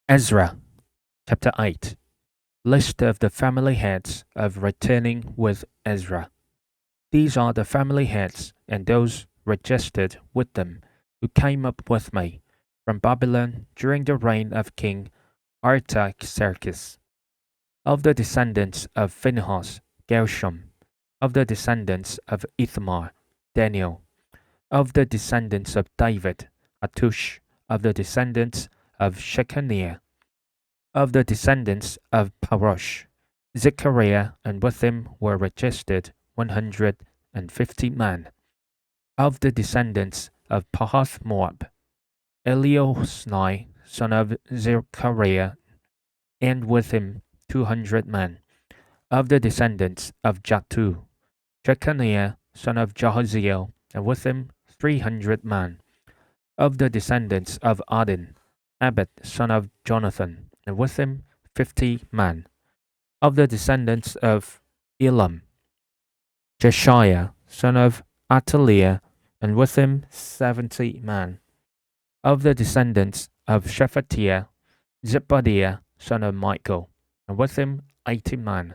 Ezra chapter 8. List of the family heads of returning with Ezra. These are the family heads and those registered with them who came up with me from Babylon during the reign of King Artaxerxes. Of the descendants of Phinehas, Gershom. Of the descendants of Ithamar, Daniel. Of the descendants of David, Hattush. Of the descendants of Shechaniah. Of the descendants of Parosh, Zechariah and with him were registered 150 men. Of the descendants of Pahath Moab, Eliosnai, son of Zechariah, and with him 200 men. Of the descendants of Jatu, Jeconiah, son of Jahaziel, and with him 300 men. Of the descendants of Adin, Abed, son of Jonathan, and with him 50 men. Of the descendants of Elam, Jeshaiah, son of Ataliah, and with him 70 men. Of the descendants of Shephatiah, Zebadiah, son of Michael, and with him 80 men.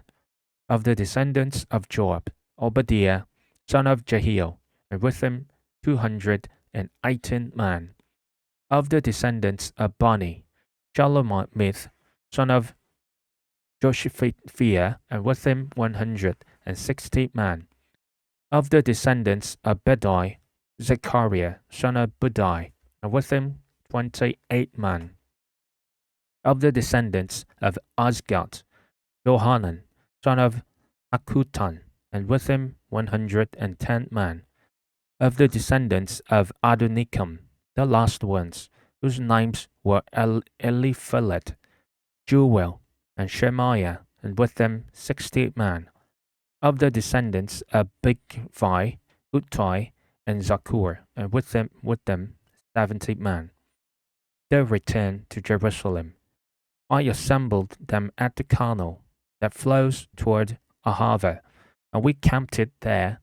Of the descendants of Joab, Obadiah, son of Jehiel, and with him 218 men. Of the descendants of Bani, Shalomith, son of Joshaphiah, and with him 160 men. Of the descendants of Bedai, Zechariah, son of Budai, and with him 28 men. Of the descendants of Azgat, Johanan, son of Akutan, and with him 110 men. Of the descendants of Adonikam, the last ones, whose names were Eliphalet, Jewel, and Shemaiah, and with them 60 men. Of the descendants of Bigvai, Uttai, and Zakur, and with them 70 men. They returned to Jerusalem. I assembled them at the canal that flows toward Ahava, and we camped it there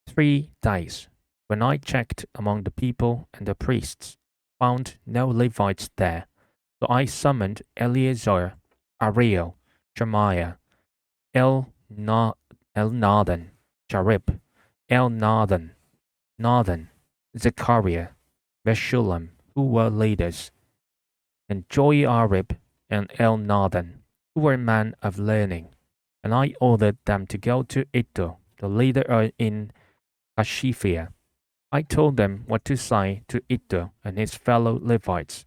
3 days. When I checked among the people and the priests, found no Levites there. So I summoned Eleazar, Ariel, Shemaiah, Elnathan, Jarib, Nathan, Zechariah, Meshullam, who were leaders, and Joiarib and Elnathan, who were men of learning. And I ordered them to go to Iddo, the leader in Kashiphia. I told them what to say to Iddo and his fellow Levites,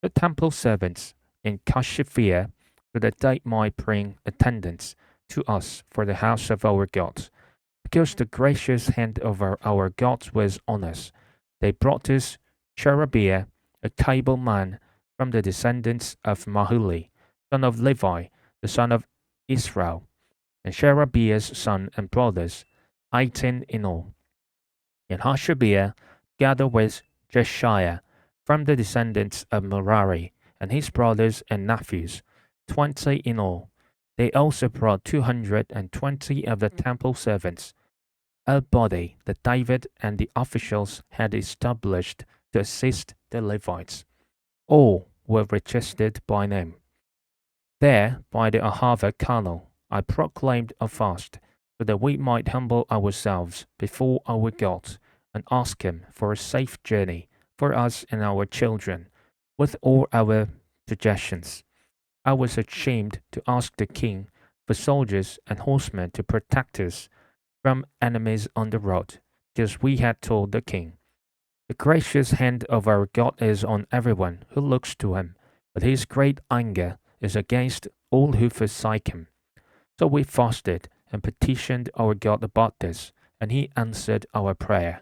the temple servants in Kashiphia, so that they might bring attendants to us for the house of our God. Because the gracious hand of our God was on us, they brought us Sherebiah, a cable man from the descendants of Mahuli, son of Levi, the son of Israel, and Sherebiah's son and brothers, 18 in all. And Hashabiah gathered with Jeshaiah from the descendants of Merari, and his brothers and nephews, 20 in all. They also brought 220 of the temple servants, a body that David and the officials had established to assist the Levites. All were registered by name. There, by the Ahava canal, I proclaimed a fast, so that we might humble ourselves before our God and ask Him for a safe journey for us and our children, with all our possessions. I was ashamed to ask the king for soldiers and horsemen to protect us from enemies on the road, because we had told the king, the gracious hand of our God is on everyone who looks to him, but his great anger is against all who forsake him. So we fasted and petitioned our God about this, and he answered our prayer.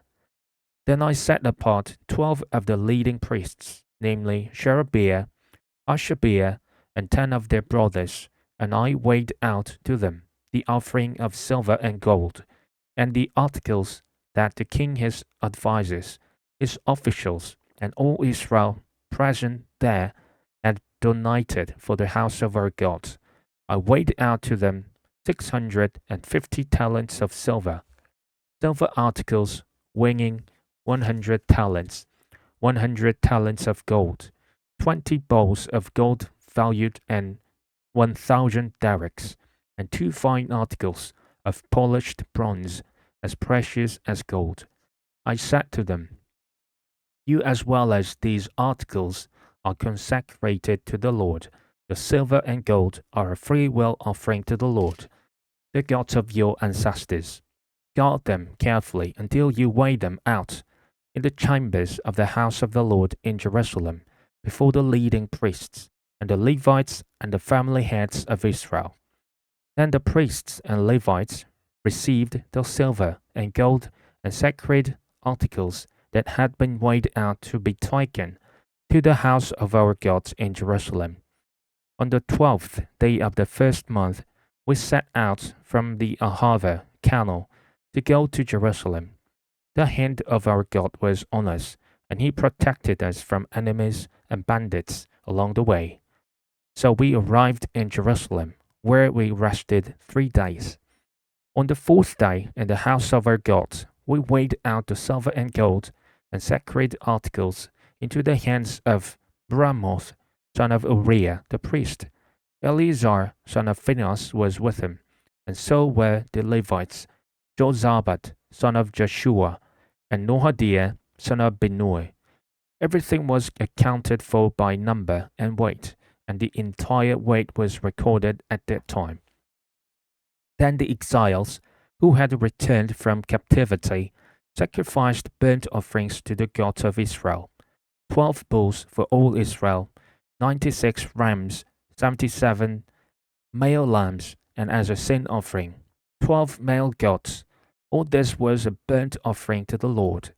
Then I set apart 12 of the leading priests, namely Sherebiah, Hashabiah, and 10 of their brothers, and I weighed out to them the offering of silver and gold, and the articles that the king his advisers, his officials, and all Israel present there had donated for the house of our God. I weighed out to them 650 talents of silver articles weighing 100 talents, 100 talents of gold, 20 bowls of gold valued at 1,000 darics, and 2 fine articles of polished bronze as precious as gold. I said to them, "You as well as these articles are consecrated to the Lord. The silver and gold are a freewill offering to the Lord, the God of your ancestors. Guard them carefully until you weigh them out in the chambers of the house of the Lord in Jerusalem, before the leading priests and the Levites and the family heads of Israel." Then the priests and Levites received the silver and gold and sacred articles that had been weighed out to be taken to the house of our God in Jerusalem. On the 12th day of the first month, we set out from the Ahava canal to go to Jerusalem. The hand of our God was on us, and he protected us from enemies and bandits along the way. So we arrived in Jerusalem, where we rested 3 days. On the fourth day, in the house of our God, we weighed out the silver and gold and sacred articles into the hands of Ramoth, son of Uriah, the priest. Eleazar, son of Phinehas, was with him, and so were the Levites, Jozabad, son of Joshua, and Nohadiah, son of Binnui. Everything was accounted for by number and weight, and the entire weight was recorded at that time. Then the exiles, who had returned from captivity, sacrificed burnt offerings to the God of Israel: 12 bulls for all Israel, 96 rams, 77 male lambs, and as a sin offering, 12 male goats. All this was a burnt offering to the Lord.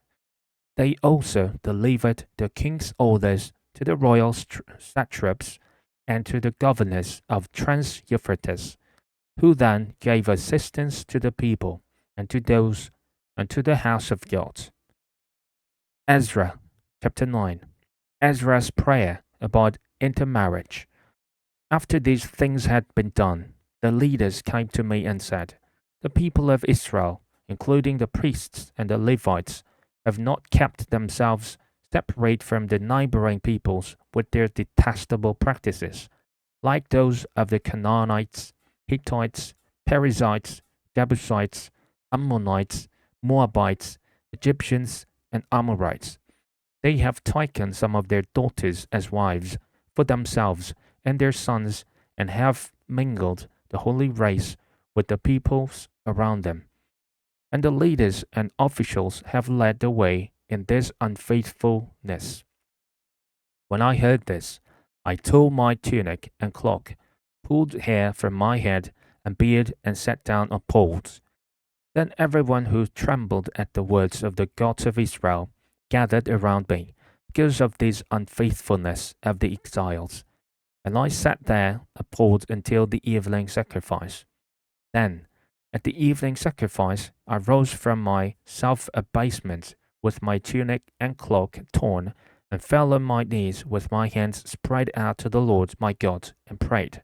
They also delivered the king's orders to the royal satraps and to the governors of Trans-Euphrates, who then gave assistance to the people and to those and to the house of God. Ezra chapter 9. Ezra's prayer about intermarriage. After these things had been done, the leaders came to me and said, "The people of Israel, including the priests and the Levites, have not kept themselves separate from the neighboring peoples with their detestable practices, like those of the Canaanites, Hittites, Perizzites, Jebusites, Ammonites, Moabites, Egyptians, and Amorites. They have taken some of their daughters as wives for themselves and their sons, and have mingled the holy race with the peoples around them. And the leaders and officials have led the way in this unfaithfulness." When I heard this, I tore my tunic and cloak, pulled hair from my head and beard, and sat down appalled. Then everyone who trembled at the words of the God of Israel gathered around me, because of this unfaithfulness of the exiles. And I sat there appalled until the evening sacrifice. Then, at the evening sacrifice, I rose from my self-abasement with my tunic and cloak torn, and fell on my knees with my hands spread out to the Lord my God, and prayed,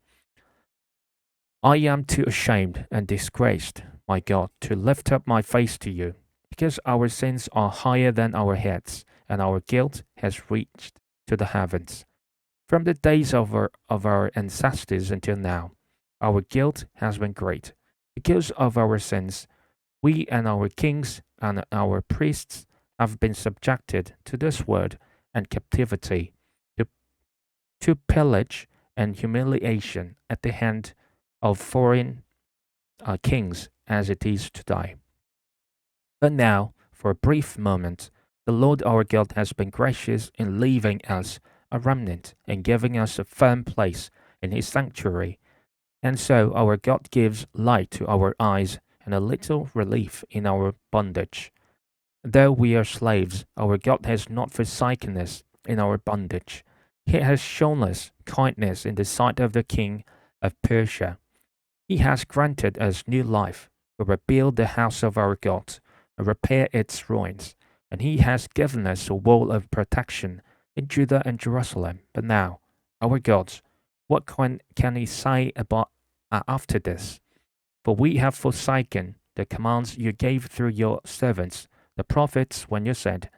"I am too ashamed and disgraced, my God, to lift up my face to you, because our sins are higher than our heads, and our guilt has reached to the heavens. From the days of our ancestors until now, our guilt has been great. Because of our sins, we and our kings and our priests have been subjected to this word and captivity, to pillage and humiliation at the hand of foreign kings, as it is today. But now, for a brief moment, the Lord our God has been gracious in leaving us a remnant and giving us a firm place in his sanctuary. And so our God gives light to our eyes and a little relief in our bondage. Though we are slaves, our God has not forsaken us in our bondage. He has shown us kindness in the sight of the king of Persia. He has granted us new life to rebuild the house of our God and repair its ruins, and he has given us a wall of protection in Judah and Jerusalem. But now, our God, what can he say about after this? For we have forsaken the commands you gave through your servants, the prophets, when you said,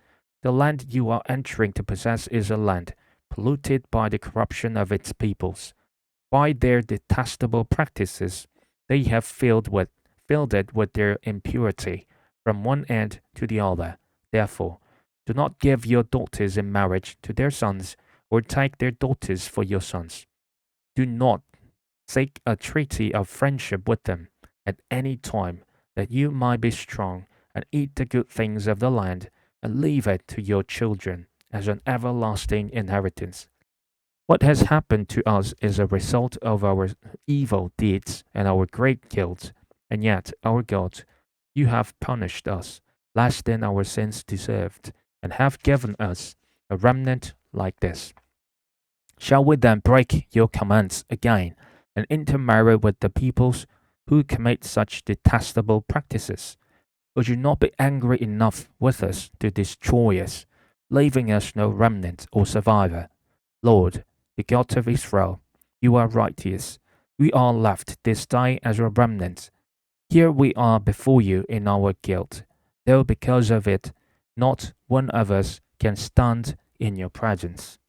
"The land you are entering to possess is a land polluted by the corruption of its peoples. By their detestable practices, they have filled it with their impurity from one end to the other. Therefore, do not give your daughters in marriage to their sons, or take their daughters for your sons. Do not seek a treaty of friendship with them at any time, that you might be strong and eat the good things of the land, and leave it to your children as an everlasting inheritance. What has happened to us is a result of our evil deeds and our great guilt, and yet, our God, you have punished us less than our sins deserved, and have given us a remnant like this. Shall we then break your commands again and intermarry with the peoples who commit such detestable practices? Would you not be angry enough with us to destroy us, leaving us no remnant or survivor? Lord, the God of Israel, you are righteous. We are left this day as a remnant. Here we are before you in our guilt, though because of it, not one of us can stand in your presence.